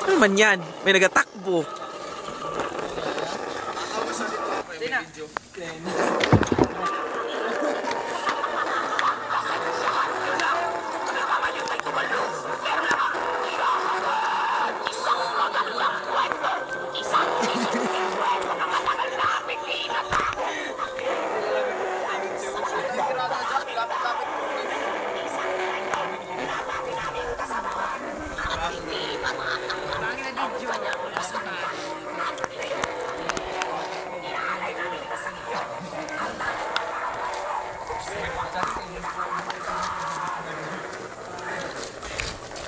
Ano man yan? May nagatakbo.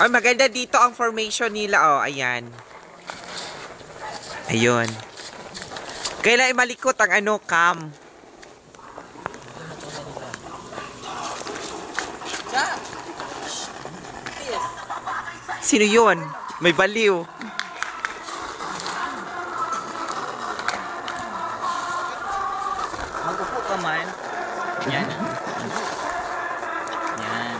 Ay, maganda dito ang formation nila. Oh, ayan. Ayun. Kailan malikot ang ano, cam. Sino yun? May baliw. Mag-upo ka man. Yan. Yan.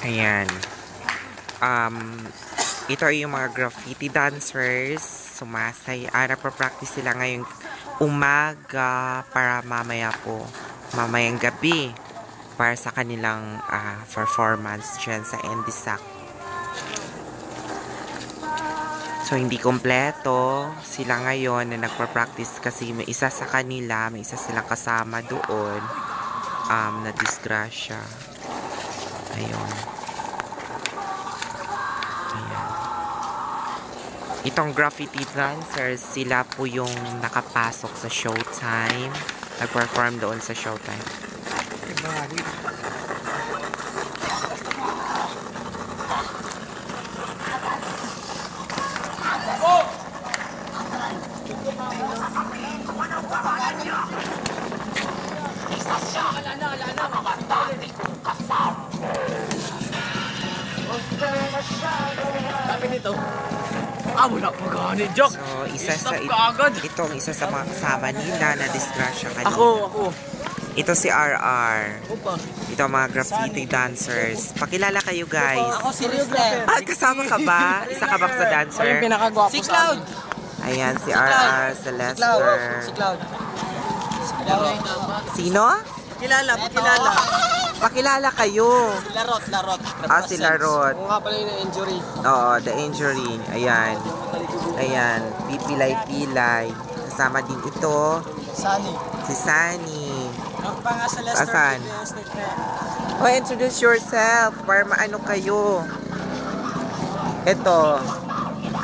Ayan. Ito ay yung mga graffiti dancers. Sumasay. Nagpa-practice sila ngayong umaga para mamayang gabi para sa kanilang performance dyan sa Endisak. So, hindi kompleto sila ngayon na nagpa-practice kasi may isa sa kanila, may isa silang kasama doon na disgrasya. Ayun. Ayan. Itong graffiti dancers, sila po yung nakapasok sa Showtime. Nag-perform doon sa Showtime. Sabi nito. Wala pa gani, Joke. So, isa sa mga kasama nila na disgrasya kanina. Ako. Ito si RR. Ito ang mga graffiti dancers. Pakilala kayo, guys. Ako si Lester. Kasama ka ba? Isa ka ba sa dancer? Yung pinakagwapo si Cloud. Ayan, si RR, si Lester. Si Cloud. Sino? Pakilala. Pakilala kayo. Larot. Si Larot. Oo nga pala yung injury. Oo, the injury. Ayan. Pipilay-pilay. Kasama din ito. Si Sunny. Ang panga sa Lester. Asan? Introduce yourself para maano kayo. Ito.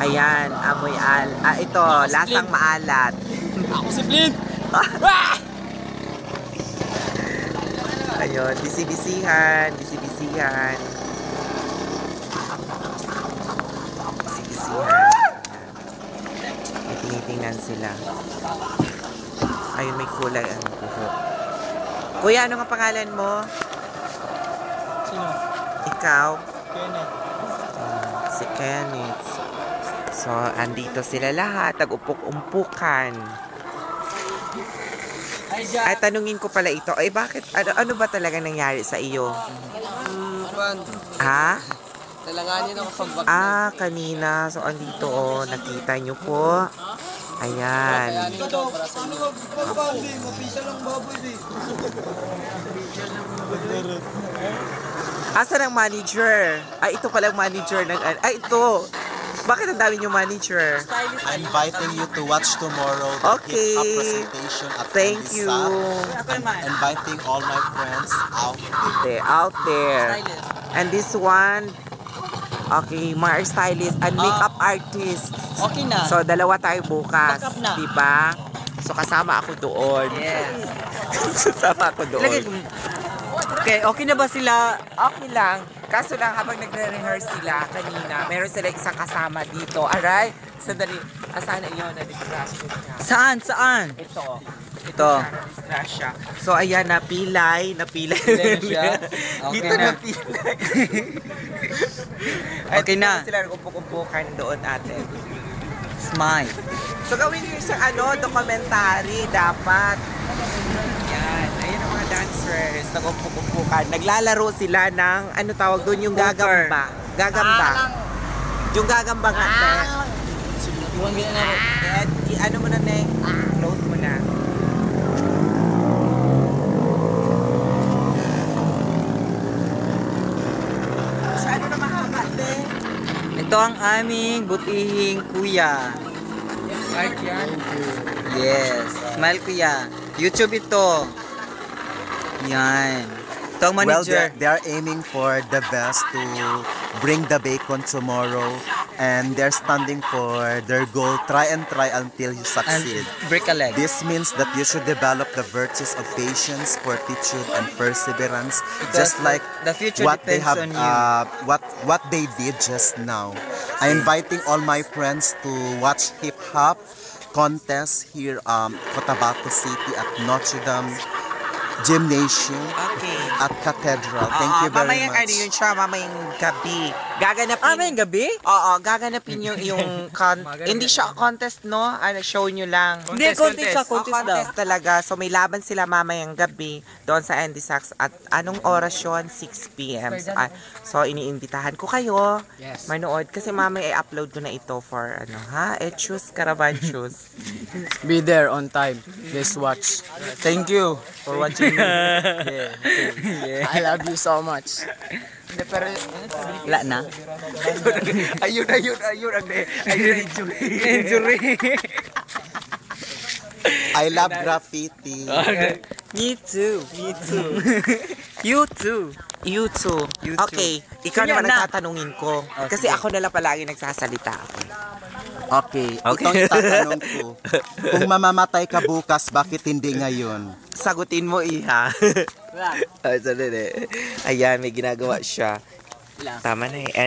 Ayan, amoy ito, lasang maalat. Ako si Blin. Ayun, bisibisihan. May tinitingnan sila. Ayun, may kulay ang buhok. Kuya, ano nga pangalan mo? Sino? Ikaw? Kenneth. Si Kenneth. So, andito sila lahat. Nag-upok-umpukan. Ay, tanungin ko pala ito. Ay, bakit? Ano ba talaga nangyari sa iyo? Ha? Talanganin ako pag kanina. So, andito, nakita nyo po. Ayan. Asan ang manager? Ay, ito pala ang manager ng... Ay, ito. Bakit ang dami yung manager? I'm inviting you to watch tomorrow the Okay. hip-hop presentation at Thank Andy you. Sack. I'm inviting all my friends out. They're out there. And this one, okay, mga stylist and makeup artists. Okay na. So, dalawa tayo bukas. Backup na. Diba? So, kasama ako doon. Yes. Kasama ako doon. Okay, okay na ba sila? Okay lang. Kaso lang, habang nagre-rehearse sila kanina, meron sila isang kasama dito. Aray, sandali. Asan na yun? Na-distraction niya. Saan? Ito. Ito. Na-distract siya. So, ayan, napilay. Pilay na siya? Okay Dito na. napilay. Okay na. Sila nag-umpuk-umpukan doon ate. Smile. So, gawin nyo isang documentary dapat. Yan. Ayan ang mga dancers. Nag-umpuk-umpukan. Naglalaro sila ng, ano tawag doon, yung gagamba. Gagamba. Yung gagamba nga. Iwan gina na ako. Ano mo na, Neng? Close mo na. Masyado na mahaba, Neng. Ito ang aming butihing kuya. Like yan. Yes. Smile kuya. YouTube ito. Yan. Ito ang Well, manager. they are aiming for the best to bring the bacon tomorrow, and they're standing for their goal. Try until you And succeed. break a leg. This means that you should develop the virtues of patience, fortitude, and perseverance, Because just like the future what they depends have, on you. what they did just now. I'm inviting all my friends to watch hip hop contest here, Cotabato City at Notre Dame Gymnasium Okay. at Cathedral. Thank you very mamayang much. ano yun siya, mamayang gabi. Gaganapin. May gabi? Oo, gaganapin yung hindi siya contest, no? Ano, show nyo lang. Hindi, contest siya. Oh, Contest daw. contest talaga. So, may laban sila mamayang gabi doon sa Andy Sachs. At anong oras yun? 6 p.m. So, iniimbitahan ko kayo manood. Kasi mamaya i-upload ko na ito for, Echus Caravanchus. Be there on time. Just watch. Thank you for watching me. I love you so much. Wala na. Ayun. Injury. I love graffiti. Me too. You too. You too. You too. Okay, ikaw Yan naman na. ang tatanungin ko. Kasi sige. ako na lang palagi nagsasalita. Okay, ito ang itatanong ko. Kung mamamatay ka bukas, bakit hindi ngayon? Sagutin mo, Iha. Ay, sandali. Ayan, may ginagawa siya. Tama na eh.